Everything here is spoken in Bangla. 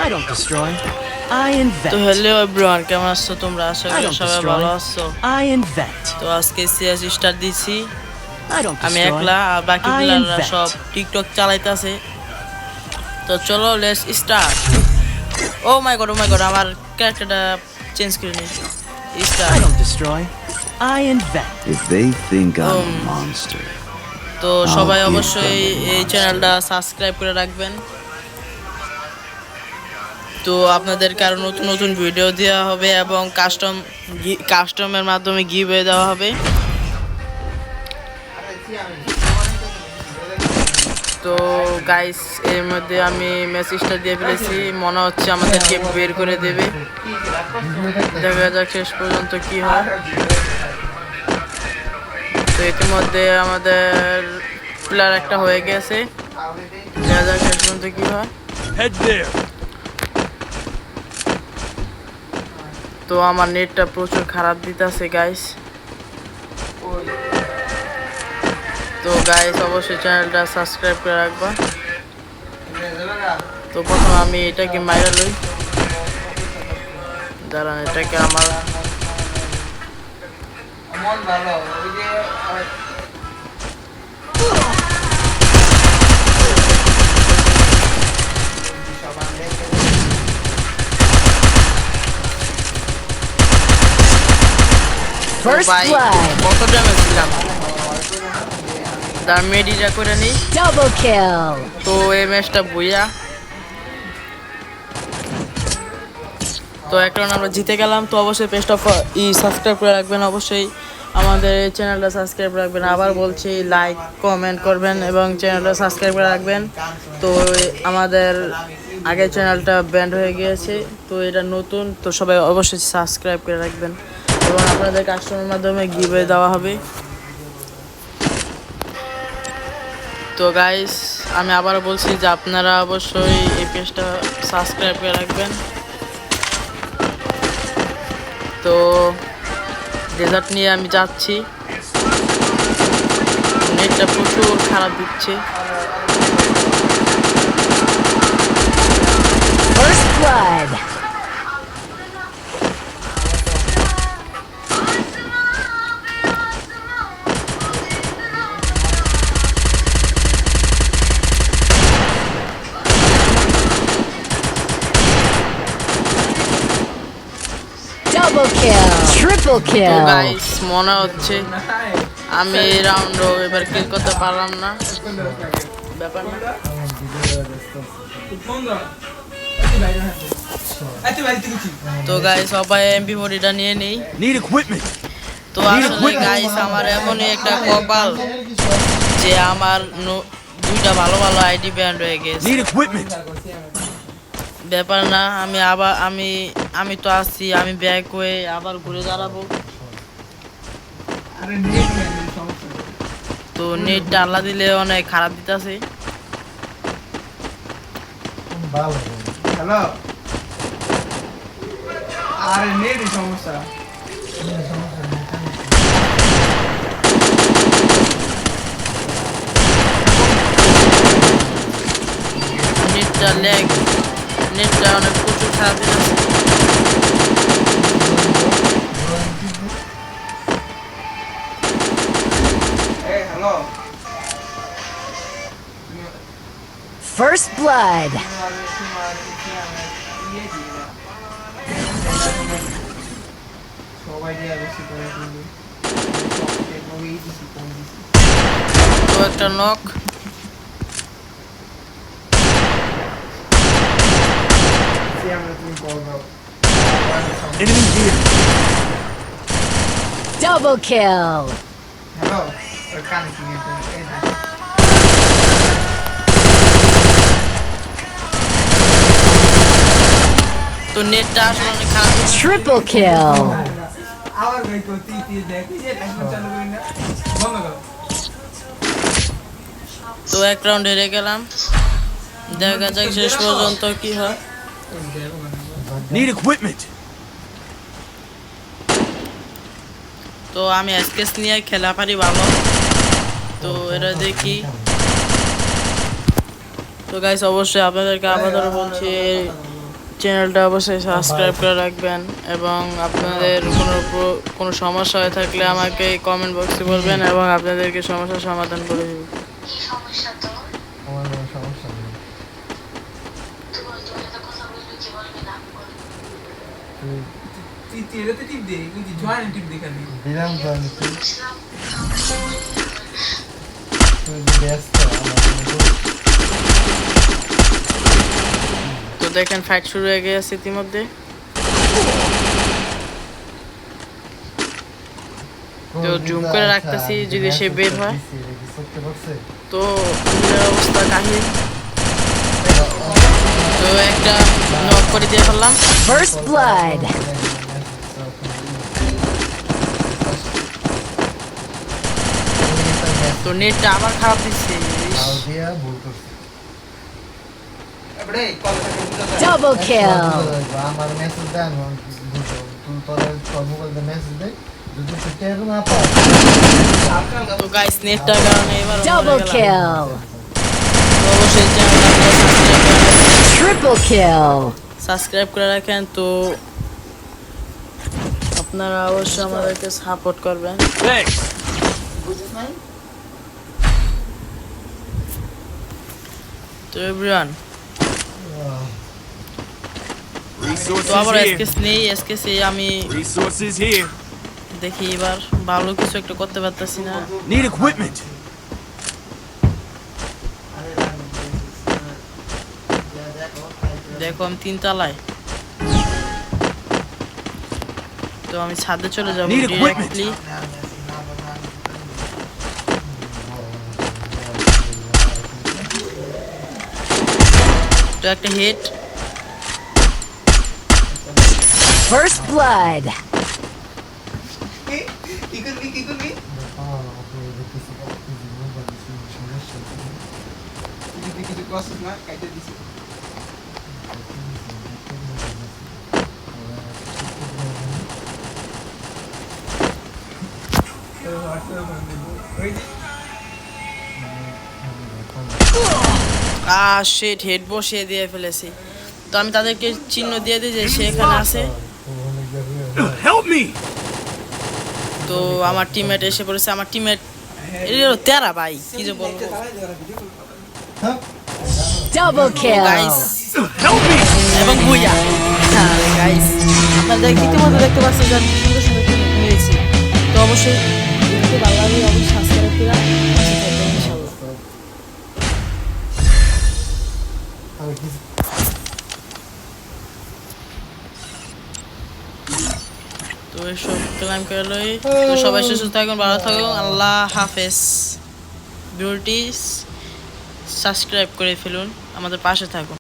I don't destroy. I তো invent. হ্যালো এভরিওয়ান, কেমন আছো তোমরা? আশা I করি don't সবাই destroy. ভালো আছো। I invent. তো আজকে সিএস স্টার দিছি I don't আমি destroy. একলা, আর বাকি I প্লেয়াররা সব invent. টিকটক চালাইতেছে। তো চলো let's start. Oh my god আমার ক্যারেক্টারটা চেঞ্জ করে নি। I start. don't destroy. I invent. If they think I'm a monster, তো সবাই অবশ্যই এই চ্যানেলটা সাবস্ক্রাইব করে রাখবেন। তো আপনাদেরকে আরো নতুন নতুন ভিডিও দেওয়া হবে এবং কাস্টমের মাধ্যমে গিভওয়ে দেওয়া হবে। তো গাইস, এর মধ্যে আমি মেসেজটা দিয়ে ফেলেছি, মনে হচ্ছে আমাদেরকে বের করে দেবে। দেখা যাক শেষ পর্যন্ত কি হয়। তো ইতিমধ্যে আমাদের প্লেয়ার একটা হয়ে গেছে, দেখা যাক শেষ পর্যন্ত কি হয়। তো আমার নেটটা প্রচুর খারাপ দিতেছে গাইস। তো গাইস অবশ্যই চ্যানেলটা সাবস্ক্রাইব করে রাখবা। তো প্রথম আমি এটাকে মাইরা লই, দাঁড়ান এটাকে আমার First ভাই blood. কত ড্যামেজ দিলাম, তার মেডিটা করে নিই। Double kill. তো এই ম্যাচটা বুইয়া, তো একটা আমরা জিতে গেলাম। তো অবশ্যই পেজটা সাবস্ক্রাইব করে রাখবেন, অবশ্যই আমাদের এই চ্যানেলটা সাবস্ক্রাইব রাখবেন। আবার বলছি, লাইক কমেন্ট করবেন এবং চ্যানেলটা সাবস্ক্রাইব করে রাখবেন। তো আমাদের আগের চ্যানেলটা ব্যান্ড হয়ে গিয়েছে, তো এটা নতুন, তো সবাই অবশ্যই সাবস্ক্রাইব করে রাখবেন এবং আপনাদের কাস্টমারের মাধ্যমে গিভওয়ে দেওয়া হবে। তো গাইস আমি আবার বলছি যে আপনারা অবশ্যই এই পেজটা সাবস্ক্রাইব করে রাখবেন। তো ডেজার্ট নিয়ে আমি যাচ্ছি, নেটটা প্রচুর খারাপ দিচ্ছে। First blood. Double kill. Triple তো kill. গাইস মনে হচ্ছে আমি এই রাউন্ডও এবার কিল করতে পারলাম না, ব্যাপার না। তো গাইস সবাই MP40টা নিয়ে নেই। Need equipment. তো আসলে গাইস আমার এমনই একটা কপাল যে আমার দুইটা ভালো ভালো আইডি ব্যান্ড হয়ে গেছে। Need equipment. ব্যাপার না, আমি তো আসছি, আমি ব্যাক হয়ে আবার ঘুরে দাঁড়াবো। তো নেট ডালা দিলে অনেক খারাপ দিতেছে। হ্যালো, আরে নেটই সমস্যা। নেটটা ল্যাগ, নেটটা অনেক প্রচুর খারাপ দিতেছে। এই হ্যালো, First blood. সবাই দিয়ে বেশি করে দিবি। টেকনোলজি দিছি কম দিছি। তো একটা নক, আমরা তুমি কল দাও। Enemy here. Double kill. Hello, ওই কানে কি নিয়ে এই দেখ। তো নেটটা আসলে অনেক খারাপ। Triple kill. আবার ভাই করতে দেখি যে এখন চালু করি না। বন্ধ করো। তো এক রাউন্ড হেরে গেলাম, দেখা যাক শেষ পর্যন্ত কি হয়। Need equipment. তো আমি এসকেস নিয়ে খেলা পারি ভালো, তো এটা দেখি। তো গাইস অবশ্যই আপনাদেরকে আবারও বলছি চ্যানেলটা অবশ্যই সাবস্ক্রাইব করে রাখবেন এবং আপনাদের কোনো সমস্যা হয়ে থাকলে আমাকে কমেন্ট বক্সে বলবেন এবং আপনাদেরকে সমস্যার সমাধান করে দেব। আমার কোনো সমস্যা নেই। তুই এটাতে টিপ দে, ওই যে জয়েন্ট টিপ দে খালি। দিলাম তো আমি, তুই যে ব্যস্ত আমার কোনো তো দেখেন ফাইট শুরু হয়ে গেছে ইতিমধ্যে। তো জুম করে রাখতেছি যদি সে বের হয়। তো পুলের অবস্থা কাহিল। তো একটা নক করে দিয়ে ফেললাম। First blood. তো নেটটা আবার খারাপ দিচ্ছে। এবারে কল করে বুঝা যায়। Double kill. আমার মেসেজ দেন তুই তোর মোবাইলে মেসেজ দে যদি তুই টের না পাস তো গাইস নেটটার কারণে এবার Double kill. তো অবশ্যই চ্যানেলটা Triple kill. সাবস্ক্রাইব করে রাখেন। তো আপনারা অবশ্যই আমাদেরকে সাপোর্ট করবেন। Thanks. তো এভরিওয়ান Resources তো আবার here. এসকেস নেই, এসকেস আমি Resources here. দেখি এবার ভালো কিছু একটা করতে পারতেছি না। Need equipment. দেখো আমি 3 তলায়। তো আমি ছাদে চলে যাবো Need equipment. ডিরেক্টলি। তো একটা হিট। First blood. কি করবি কি করবি? যদি কিছু প্রসেস না কাইতে দিছি। ওই যে শিট হেড বসিয়ে দিয়ে ফেলেছি। তো আমি তাদেরকে চিহ্ন দিয়ে দিই যে সে এখানে আছে। Help me. তো আমার টিমমেট এসে পড়েছে। আমার টিমমেট এর তেরা ভাই কি যে বলবো। Double guys kill. Help me. এবং বুইয়া গাইস আপনারা ইতিমধ্যে দেখতে পাচ্ছেন যে আমি কি সুন্দর সুন্দর টিমমেট নিয়েছি। তো অবশ্যই যদি ভালো লাগে অবশ্যই সাবস্ক্রাইব করে পাশে থাকবেন ইনশাআল্লাহ। তো এসব ক্লাইম করে লই। তো সবাই সুস্থ থাকুন, ভালো থাকুন, আল্লাহ হাফেজ। ভিডিওটি সাবস্ক্রাইব করে ফেলুন, আমাদের পাশে থাকুন।